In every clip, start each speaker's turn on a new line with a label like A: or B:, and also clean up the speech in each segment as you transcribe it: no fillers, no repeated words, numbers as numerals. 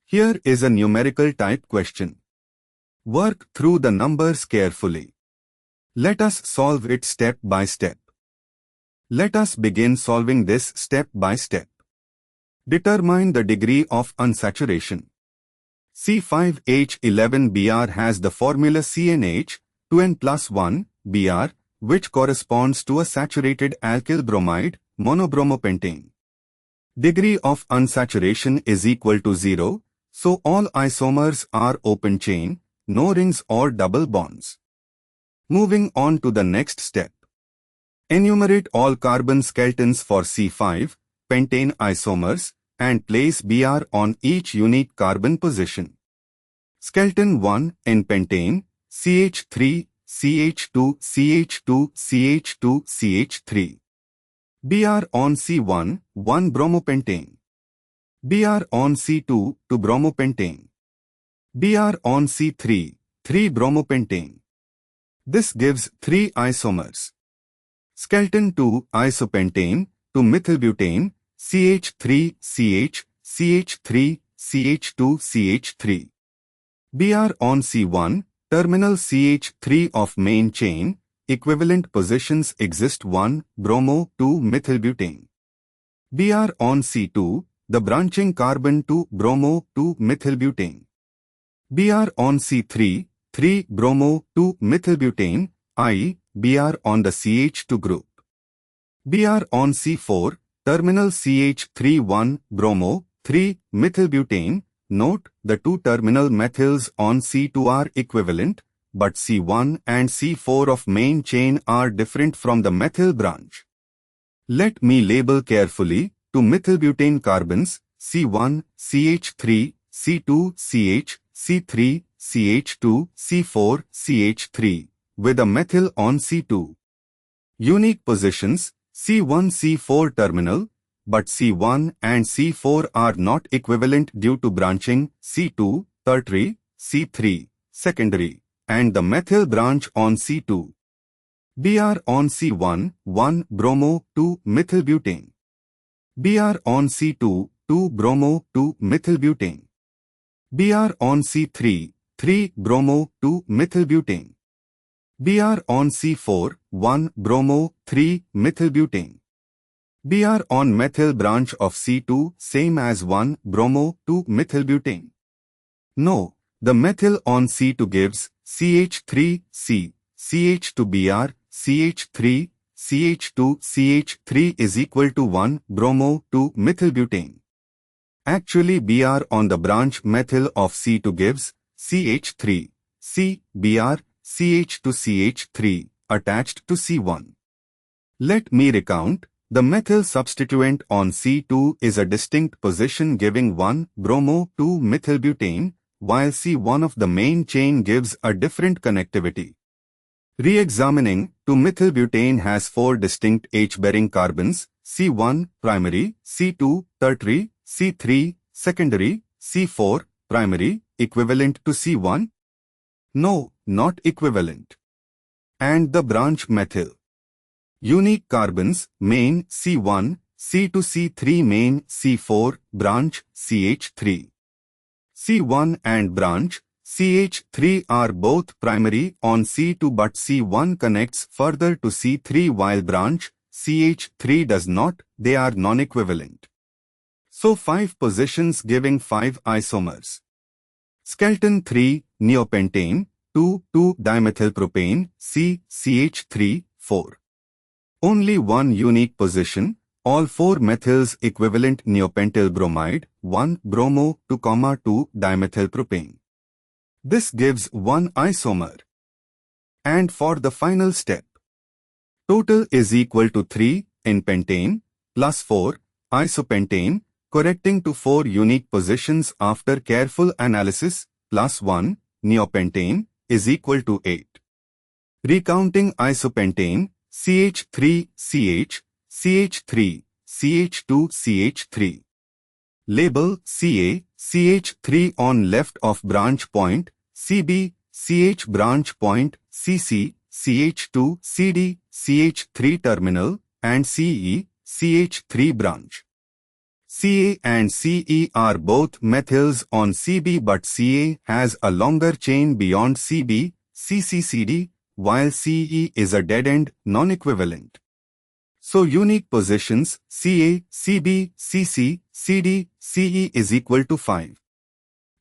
A: Here is a numerical type question. Work through the numbers carefully. Let us solve it step by step. Let us begin solving this step by step. Determine the degree of unsaturation. C5H11Br has the formula CnH, 2n+1, Br, which corresponds to a saturated alkyl bromide, monobromopentane. Degree of unsaturation is equal to 0, so all isomers are open chain, no rings or double bonds. Moving on to the next step. Enumerate all carbon skeletons for C5-pentane isomers and place Br on each unique carbon position. Skeleton 1, n-pentane, CH3-CH2-CH2-CH2-CH3. Br on C1, 1 bromopentane. Br on C2, 2 bromopentane. Br on C3, 3 bromopentane. This gives 3 isomers. Skeleton 2, isopentane, 2 methylbutane, CH3-CH2-CH2-CH2-CH3. Br on C1, terminal CH3 of main chain, equivalent positions exist 1, bromo, 2 methylbutane. Br on C2, the branching carbon 2 bromo, 2 methylbutane. Br on C3, 3 bromo, 2 methylbutane, Br on the CH2 group. Br on C4, terminal CH3 1 bromo, 3 methylbutane. Note, the two terminal methyls on C2 are equivalent, but C1 and C4 of main chain are different from the methyl branch. Let me label carefully two methylbutane carbons, C1, CH3, C2, CH, C3, CH2, C4, CH3, with a methyl on C2. Unique positions, C1, C4 terminal, but C1 and C4 are not equivalent due to branching C2, tertiary, C3, secondary, and the methyl branch on C2. Br on C1, 1 bromo, 2 methylbutane. Br on C2, 2 bromo, 2 methylbutane. Br on C3, 3 bromo, 2 methylbutane. Br on C4, 1 bromo, 3 methylbutane. Br on methyl branch of C2 same as 1 bromo, 2 methylbutane. No, the methyl on C2 gives CH3C, CH2Br, CH3, CH2CH3 is equal to 1 bromo, 2 methylbutane. Actually Br on the branch methyl of C2 gives CH3, C, Br, CH2CH3 attached to C1. Let me recount. The methyl substituent on C2 is a distinct position giving 1 bromo, 2 methylbutane, while C1 of the main chain gives a different connectivity. Re-examining, 2-methylbutane has 4 distinct H-bearing carbons, C1 primary, C2 tertiary, C3 secondary, C4 primary, equivalent to C1? No, not equivalent. And the branch methyl. Unique carbons, main C1, C2 C3 main C4, branch CH3. C1 and branch CH3 are both primary on C2 but C1 connects further to C3 while branch CH3 does not, they are non-equivalent. So 5 positions giving 5 isomers. Skeleton 3, neopentane, 2,2-dimethylpropane, CH3, 4. Only one unique position, all 4 methyls equivalent neopentyl bromide, 1 bromo 2,2-dimethylpropane. This gives 1 isomer. And for the final step, total is equal to 3 n-pentane plus 4 isopentane, correcting to 4 unique positions after careful analysis, plus 1 neopentane is equal to 8. Recounting isopentane, CH3-CH, CH3, CH2-CH3. Label Ca, CH3 on left of branch point, Cb, CH branch point, Cc, CH2, Cd, CH3 terminal, and Ce, CH3 branch. Ca and Ce are both methyls on Cb, but Ca has a longer chain beyond Cb, CC-CD, while Ce is a dead-end, non-equivalent. So unique positions Ca, Cb, Cc, Cd, Ce is equal to 5.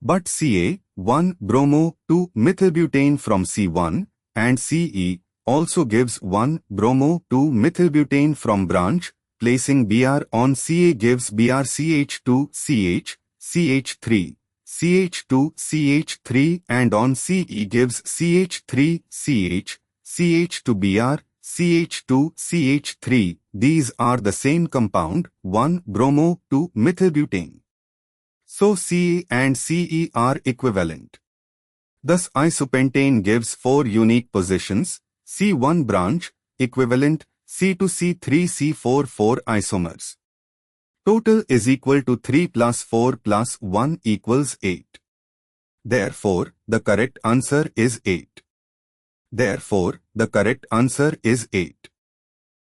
A: But Ca, 1 bromo 2 methylbutane from C1, and Ce also gives 1 bromo 2 methylbutane from branch. Placing Br on Ca gives Br CH2-CH, CH3, CH2-CH2, and on Ce gives CH3-CH, CH2Br, CH2-CH2. These are the same compound, 1 bromo 2 methylbutane. So Ca and Ce are equivalent. Thus isopentane gives 4 unique positions, C1 branch, equivalent, C2C3C4 4 isomers. Total is equal to 3 plus 4 plus 1 equals 8. Therefore, the correct answer is 8. Therefore, the correct answer is 8.